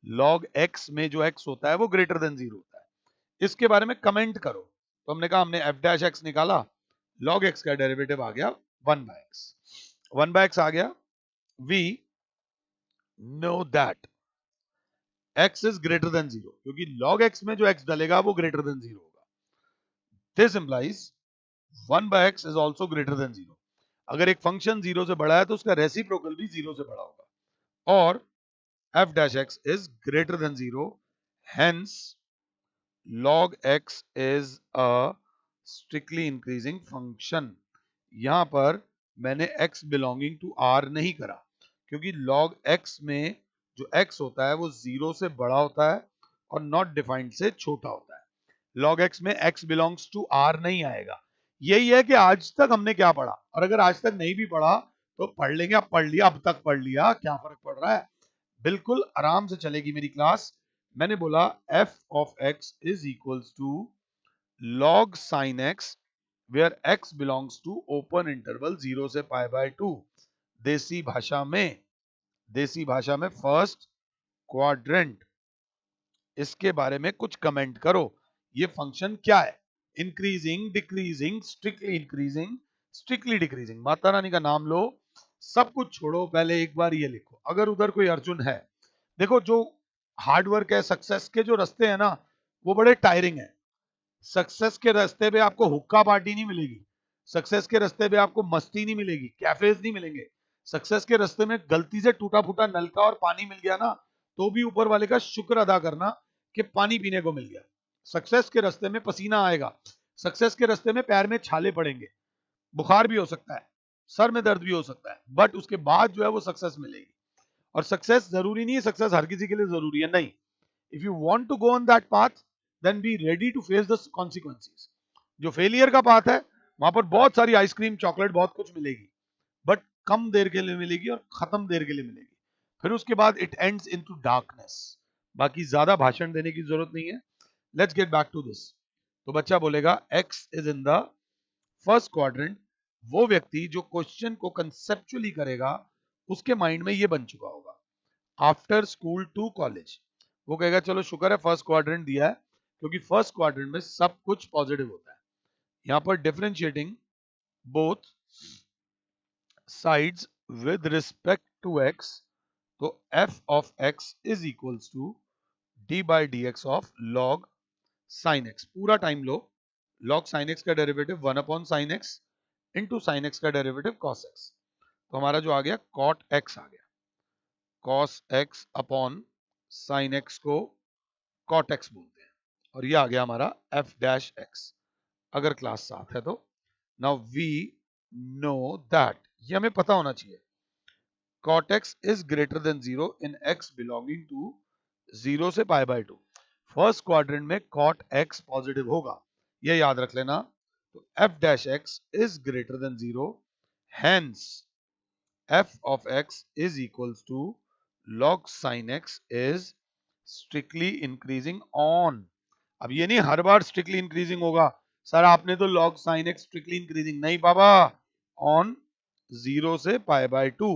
[SPEAKER 1] log x में जो x होता है वो ग्रेटर देन 0 होता है। इसके बारे में कमेंट करो। तो हमने कहा हमने f डैश x निकाला, log x का डेरिवेटिव आ गया 1/x आ गया। we know that x is greater than 0, क्योंकि log x में जो x डलेगा वो greater than 0 होगा। This implies 1/x is also greater than 0। अगर एक फंक्शन 0 से बड़ा है तो उसका रेसिप्रोकल भी 0 से बड़ा होगा। और f dash x is greater than 0, hence log x is a strictly increasing function। यहां पर मैंने x belonging to r नहीं करा, क्योंकि log x में जो x होता है वो 0 से बड़ा होता है और नॉट डिफाइंड से छोटा होता है। log x में x belongs to r नहीं आएगा। यही है कि आज तक हमने क्या पढ़ा, और अगर आज तक नहीं भी पढ़ा तो पढ़ लेंगे। अब पढ़ लिया, अब तक पढ़ लिया, क्या फर्क पड़ रहा है, बिल्कुल आराम से चलेगी मेरी क्लास। मैंने बोला f of x is equals to log sin x where x belongs to open interval 0 से π/2। देसी भाषा में फर्स्ट क्वाड्रेंट, इसके बारे में कुछ कमेंट करो। ये फंक्शन क्या है, increasing, decreasing, strictly increasing, strictly decreasing, Mata Rani का नाम लो, सब कुछ छोड़ो, पहले एक बार ये लिखो। अगर उधर कोई अर्जुन है, देखो जो हार्डवर्क है, सक्सेस के जो रास्ते हैं ना वो बड़े टायरिंग है। सक्सेस के रास्ते पे आपको हुक्का पार्टी नहीं मिलेगी, सक्सेस के रास्ते पे आपको मस्ती नहीं मिलेगी, कैफेज नहीं मिलेंगे। सक्सेस के रास्ते में गलती से टूटा फूटा नलका और पानी मिल गया ना तो भी ऊपर वाले का शुक्र अदा करना कि पानी पीने को मिल गया। सक्सेस के रास्ते में पसीना आएगा, सक्सेस के रास्ते में पैर में छाले पड़ेंगे, बुखार भी हो सकता है, सर में दर्द भी हो सकता है, बट उसके बाद जो है वो सक्सेस मिलेगी। और सक्सेस जरूरी नहीं है, सक्सेस हर किसी के लिए जरूरी है, नहीं। If you want to go on that path then be ready to face the consequences. जो फेलियर का पाथ है वहां पर बहुत सारी आइसक्रीम, चॉकलेट, बहुत कुछ मिलेगी, बट कम देर के लिए मिलेगी और खत्म देर के लिए मिलेगी। फिर उसके बाद इट एंड्स इनटू डार्कनेस। बाकी ज्यादा भाषण देने की जरूरत नहीं है। Let's get back to this. तो बच्चा बोलेगा x is in the first quadrant. वो व्यक्ति जो क्वेश्चन को कंसेप्चुअली करेगा उसके माइंड में ये बन चुका होगा, आफ्टर स्कूल टू कॉलेज। वो कहेगा चलो शुक्र है फर्स्ट क्वाड्रेंट दिया है, क्योंकि फर्स्ट क्वाड्रेंट में सब कुछ पॉजिटिव होता है। यहां पर differentiating both sides with respect to x, तो f of x is equals to d by D X of log sin x। पूरा टाइम लो, log sin x का derivative 1 upon sin x into sin x का derivative cos x। तो हमारा जो आ गया cot x आ गया, cos x upon sin x को cot x बोलते हैं, और ये आ गया हमारा f डैश x, अगर क्लास 7 है तो। नाउ वी नो दैट, ये हमें पता होना चाहिए, cot x is greater than 0 in x belonging to 0 से π/2। फर्स्ट क्वाड्रेंट में cot x पॉजिटिव होगा, ये याद रख लेना। तो f dash x is greater than 0, hence f of x is equals to log sin x is strictly increasing on। अब ये नहीं हर बार स्ट्रिक्टली इंक्रीजिंग होगा, सर आपने तो log sin x strictly increasing, नहीं बाबा, ऑन 0 से π/2,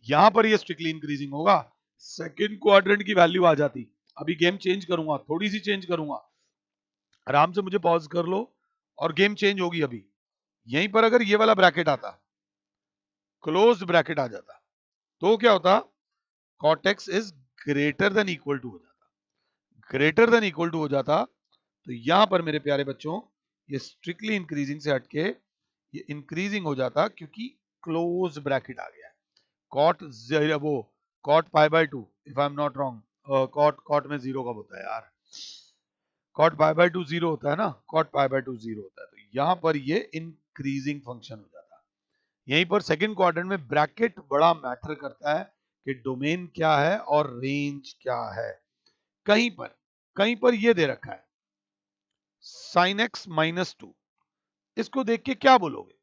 [SPEAKER 1] यहां पर ये स्ट्रिक्टली इंक्रीजिंग होगा। सेकंड क्वाड्रेंट की वैल्यू आ जाती, अभी गेम चेंज करूंगा, थोड़ी सी चेंज करूंगा, आराम से मुझे पॉज कर लो, और गेम चेंज होगी। अभी यहीं पर अगर ये वाला ब्रैकेट आता, क्लोज ब्रैकेट आ जाता, तो क्या होता, cot x is greater than equal to हो जाता, ग्रेटर देन इक्वल टू हो जाता। तो यहां पर मेरे प्यारे बच्चों ये स्ट्रिक्टली इंक्रीजिंग से हटके ये इंक्रीजिंग हो जाता, क्योंकि क्लोज ब्रैकेट आ गया है। cot वो cot π/2 if I am not wrong, cot में 0 कब होता है यार, कॉट पाई बाय 2 जीरो होता है ना, कॉट पाई बाय 2 जीरो होता है, तो यहां पर ये इंक्रीजिंग फंक्शन हो जाता है। यहीं पर सेकंड क्वाड्रेंट में ब्रैकेट बड़ा मैटर करता है कि डोमेन क्या है और रेंज क्या है। कहीं पर ये दे रखा है sin x -2, इसको देख के क्या बोलोगे?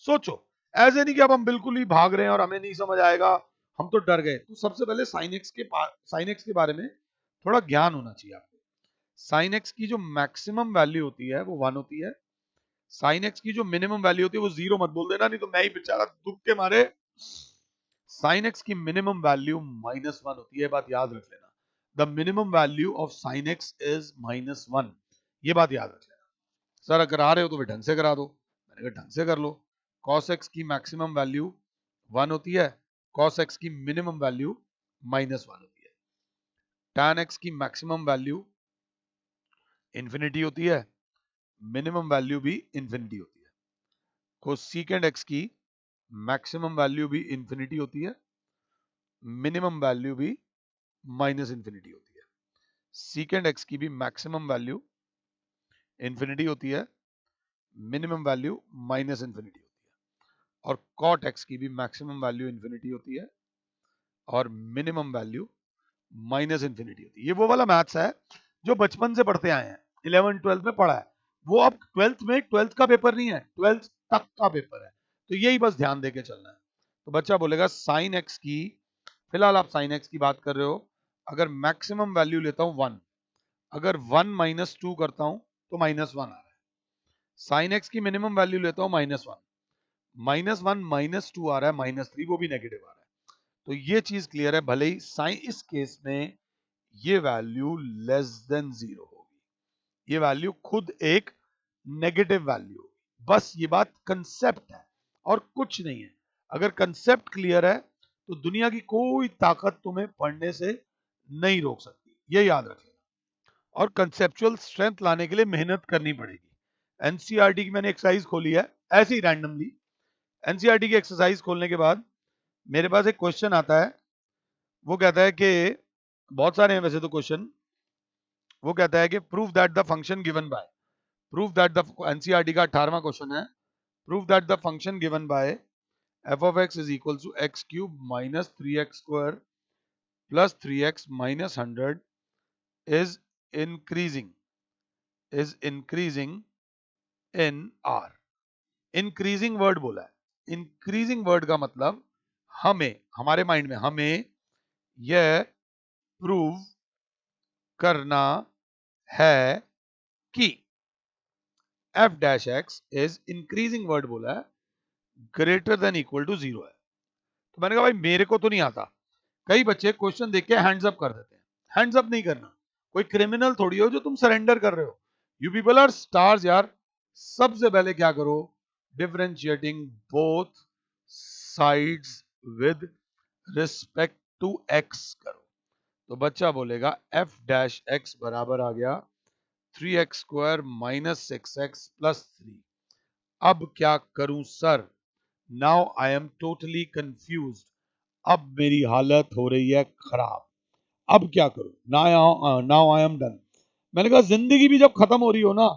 [SPEAKER 1] सोचो, ऐसे नहीं कि अब हम बिल्कुल ही भाग रहे हैं और हमें नहीं समझ आएगा, हम तो डर गए। तो सबसे पहले sin x के बारे में थोड़ा ज्ञान होना चाहिए आपको। sin x की जो मैक्सिमम वैल्यू होती है वो 1 होती है। sin x की जो मिनिमम वैल्यू होती है वो 0 मत बोल देना, नहीं तो मैं ही बेचारा दुख के मारे। sin x की मिनिमम वैल्यू -1 होती है, बात याद रख लेना। The minimum value of sin x is -1, ये बात याद रख लेना। सर अगर आ रहे हो तो फिर ढंग से करा दो, मैंने कहा ढंग से कर लो। cos x की मैक्सिमम वैल्यू 1 होती है, cos x की मिनिमम वैल्यू -1 होती है। tan x की मैक्सिमम वैल्यू इंफिनिटी होती है, मिनिमम वैल्यू भी इंफिनिटी होती है। cosecant x की मैक्सिमम वैल्यू भी इंफिनिटी होती है, मिनिमम वैल्यू भी माइनस इंफिनिटी होती है। secant x की भी मैक्सिमम वैल्यू इंफिनिटी होती है, मिनिमम वैल्यू माइनस इंफिनिटी होती है। और cot x की भी मैक्सिमम वैल्यू इंफिनिटी होती है और मिनिमम वैल्यू माइनस इंफिनिटी होती है। ये वो वाला मैथ्स है जो बचपन से पढ़ते आए हैं, 11 12 में पढ़ा है। वो अब 12th का पेपर नहीं है, 12th तक का पेपर है, तो यही बस ध्यान देके चलना है। तो बच्चा बोलेगा साइन एक्स की, फिलहाल आप साइन एक्स की बात कर रहे हो, अगर मैक्सिमम वैल्यू लेता हूं 1, अगर 1 -2 करता हूं तो -1 आ रहा है। साइन एक्स की मिनिमम वैल्यू लेता हूं -1, -1 -2 आ रहा है, -3 वो भी नेगेटिव आ रहा है। तो ये चीज क्लियर है, भले ही साइन इस केस में ये वैल्यू लेस देन 0 होगी, ये वैल्यू खुद एक नेगेटिव वैल्यू होगी। बस ये बात कंसेप्ट है और कुछ नहीं है। अगर कंसेप्ट क्लियर है तो दुनिया की कोई ताकत तुम्हें पढ़ने से नहीं रोक सकती, ये याद रखिए। और कंसेप्चुअल स्ट्रेंथ लाने के लिए मेहनत करनी पड़ेगी। एनसीईआरटी की मैंने एक्सरसाइज खोली है ऐसे ही रैंडमली। एनसीईआरटी की एक्सरसाइज खोलने के बाद मेरे पास एक क्वेश्चन आता है, वो कहता है कि बहुत सारे हैं वैसे तो क्वेश्चन। वो कहता है कि prove that the function given by, prove that the, NCERT का 18वां क्वेश्चन है, prove that the function given by f of x is equal to x cube minus 3x square plus 3x minus 100 is increasing in r। Increasing word बोला है। Increasing word का मतलब हमें, हमारे mind में हमें यह प्रूव करना है कि f dash x is increasing word बोला है, ग्रेटर देन इक्वल टू 0 है। तो मैंने कहा भाई मेरे को तो नहीं आता। कई बच्चे क्वेश्चन देख के हैंड्स अप कर देते हैं, हैंड्स अप नहीं करना, कोई क्रिमिनल थोड़ी हो जो तुम सरेंडर कर रहे हो। यू पीपल आर स्टार्स यार। सबसे पहले क्या करो, differentiating both sides with respect to x करो। तो बच्चा बोलेगा f डैश x बराबर आ गया 3x square minus 6x plus 3। अब क्या करूं sir, now I am totally confused, अब मेरी हालत हो रही है खराब, अब क्या करूं, नाउ आई एम डन। मैंने कहा जिंदगी भी जब खत्म हो रही हो ना,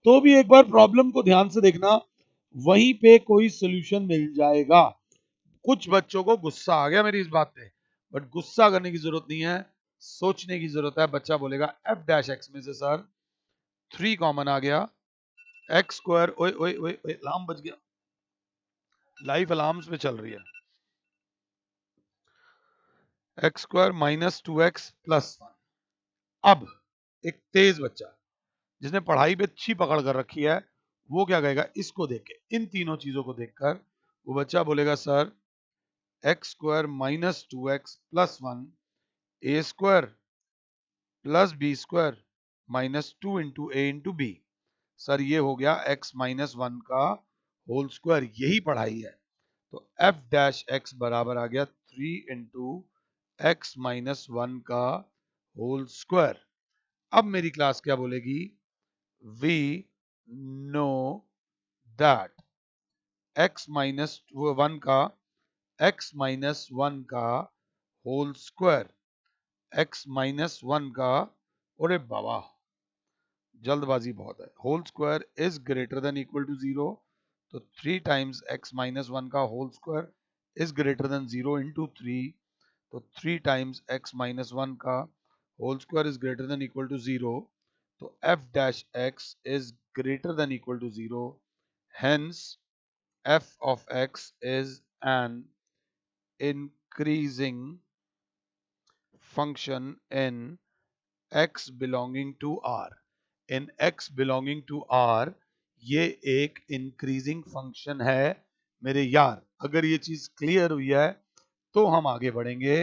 [SPEAKER 1] तो भी एक बार प्रॉब्लम को ध्यान से देखना, वहीं पे कोई सोल्यूशन मिल जाएगा। कुछ बच्चों को गुस्सा आ गया मेरी इस बात पे, बट गुस्सा करने की जरूरत नहीं है, सोचने की जरूरत है। बच्चा बोलेगा f डैश x में से सर 3 कॉमन आ गया, x स्क्वायर, ओए ओए ओए ओए अलार्म बज गया, लाइफ अलार्म्स पे चल रही है, x square minus 2x plus 1। अब एक तेज बच्चा जिसने पढ़ाई पे अच्छी पकड़ कर रखी है, वो क्या कहेगा, इसको देख के, इन तीनों चीजों को देखकर वो बच्चा बोलेगा sir x square minus 2x plus 1 A square plus B square minus 2 into A into B. Sir ये हो गया x माइनस 1 का होल स्क्वायर, यही पढ़ाई है। तो f डैश x बराबर आ गया 3 इंटू एक्स माइनस 1 का होल स्क्वायर। अब मेरी क्लास क्या बोलेगी, we know that x minus 1 का, x माइनस 1 का होल स्क्वायर, x माइनस 1 का, अरे बाबा जल्दबाजी बहुत है। Whole square is greater than equal to 0, तो 3 टाइम्स x माइनस 1 का whole square is greater than 0 into 3, तो 3 टाइम्स x माइनस 1 का whole square is greater than equal to 0, तो f dash x is greater than equal to 0, hence f of x is an increasing function in x belonging to R. In x belonging to R, ये एक increasing function है मेरे यार। अगर ये चीज clear हुई है तो हम आगे बढ़ेंगे।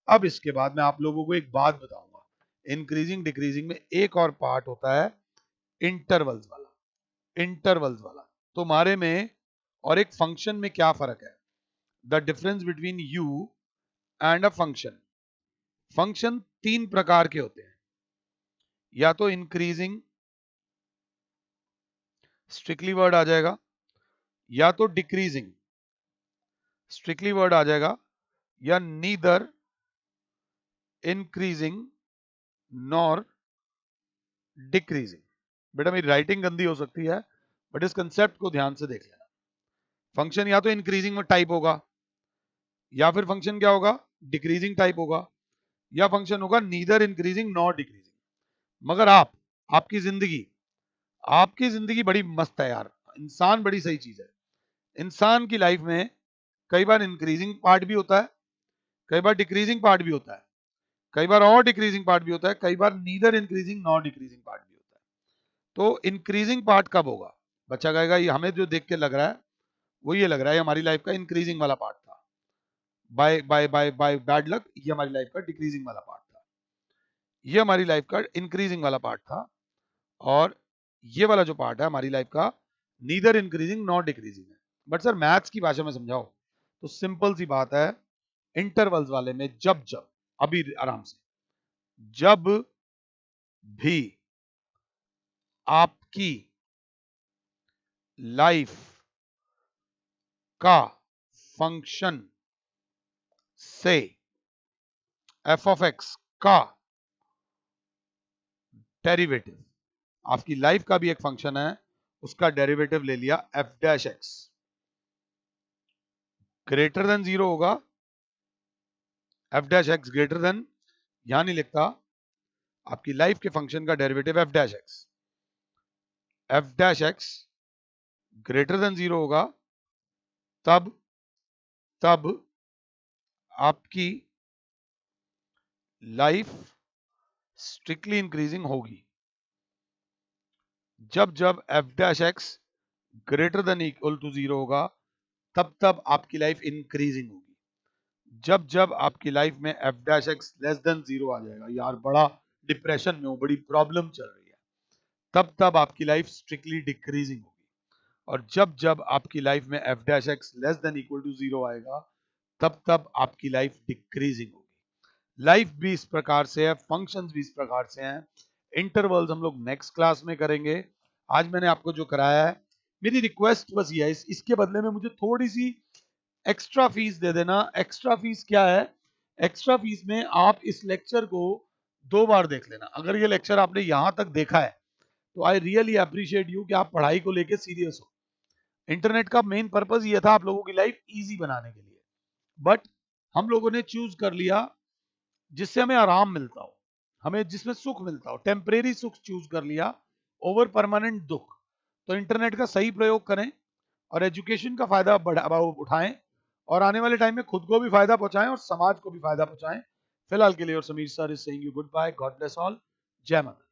[SPEAKER 1] अब इसके बाद मैं आप लोगों को एक बात बताऊंगा। इंक्रीजिंग डिक्रीजिंग में एक और पार्ट होता है इंटरवल्स वाला। इंटरवल्स वाला तो हमारे में और एक फंक्शन में क्या फर्क है? The difference between you and a function. Function 3 प्रकार के होते हैं, या तो इंक्रीजिंग, स्ट्रिक्टली वर्ड आ जाएगा, या तो डिक्रीजिंग, स्ट्रिक्टली वर्ड आ जाएगा, या नीदर इंक्रीजिंग नॉर डिक्रीजिंग। बेटा मेरी राइटिंग गंदी हो सकती है, बट इस कंसेप्ट को ध्यान से देख लेना। फंक्शन या तो इंक्रीजिंग में टाइप होगा, या फिर फंक्शन क्या होगा, डिक्रीजिंग टाइप होगा, या फंक्शन होगा नीदर इंक्रीजिंग नॉर डिक्रीजिंग। मगर आपकी जिंदगी बड़ी मस्त है यार। इंसान बड़ी सही चीज है। इंसान की लाइफ में कई बार इंक्रीजिंग पार्ट भी होता है, कई बार डिक्रीजिंग पार्ट भी होता है, कई बार और डिक्रीजिंग पार्ट भी होता है, कई बार neither increasing nor decreasing part भी होता है। तो इंक्रीजिंग पार्ट कब होगा? बच्चा कहेगा ये हमें जो देख के लग रहा है वो ये लग रहा है हमारी लाइफ का इंक्रीजिंग वाला पार्ट था, bye bye bye bye bad luck ये हमारी लाइफ का डिक्रीजिंग वाला पार्ट था, ये हमारी लाइफ का इंक्रीजिंग वाला पार्ट था, और ये वाला जो पार्ट है हमारी लाइफ का नीदर इंक्रीजिंग नॉट डिक्रीजिंग है। बट सर मैथ्स की भाषा में समझाओ तो सिंपल सी बात है, इंटरवल्स वाले में जब जब, अभी आराम से, जब भी आपकी लाइफ का फंक्शन से एफ ऑफ एक्स का डेरिवेटिव, आपकी लाइफ का भी एक फंक्शन है उसका डेरिवेटिव ले लिया F dash X, greater than 0 होगा। F dash X greater then, यहां नहीं लिखता, आपकी लाइफ के फंक्शन का derivative F dash x, F dash X greater than 0 होगा, तब तब आपकी लाइफ स्ट्रिक्टली इंक्रीजिंग होगी। जब जब F dash X greater than equal to 0 होगा, तब तब आपकी लाइफ इंक्रीजिंग होगी। जब जब आपकी लाइफ में F dash x less then 0 आ जाएगा, यार बड़ा डिप्रेशन में हो, बड़ी प्रॉब्लम चल रही है, तब तब आपकी लाइफ स्ट्रिक्टली डिक्रीजिंग होगी। और जब जब आपकी लाइफ में F dash x less than equal to 0 आएगा, तब तब आपकी लाइफ डिक्रीजिंग होगी। लाइफ भी इस प्रकार से है, फंक्शंस भी इस प्रकार से हैं। इंटरवल्स हम लोग नेक्स्ट क्लास में करेंगे। आज मैंने आपको जो कराया है, मेरी रिक्वेस्ट बस ये है, इसके बदले में मुझे थोड़ी सी एक्स्ट्रा फीस दे देना। एक्स्ट्रा फीस क्या है? एक्स्ट्रा फीस में आप इस लेक्चर को 2 बार देख लेना। अगर ये लेक्चर आपने यहां तक देखा है तो आई रियली अप्रिशिएट यू कि आप पढ़ाई को लेके सीरियस हो। इंटरनेट का मेन पर्पस ये था आप लोगों की लाइफ इजी बनाने के लिए, बट हम लोगों ने चूज कर लिया जिससे हमें आराम मिलता हो, हमें जिसमें सुख मिलता हो, टेम्परेरी सुख चूज कर लिया ओवर परमानेंट दुख। तो इंटरनेट का सही प्रयोग करें और एजुकेशन का फायदा उठाएं, और आने वाले टाइम में खुद को भी फायदा पहुंचाएं और समाज को भी फायदा पहुंचाएं। फिलहाल के लिए और Sameer sir is saying you good bye, God bless all, जय माता।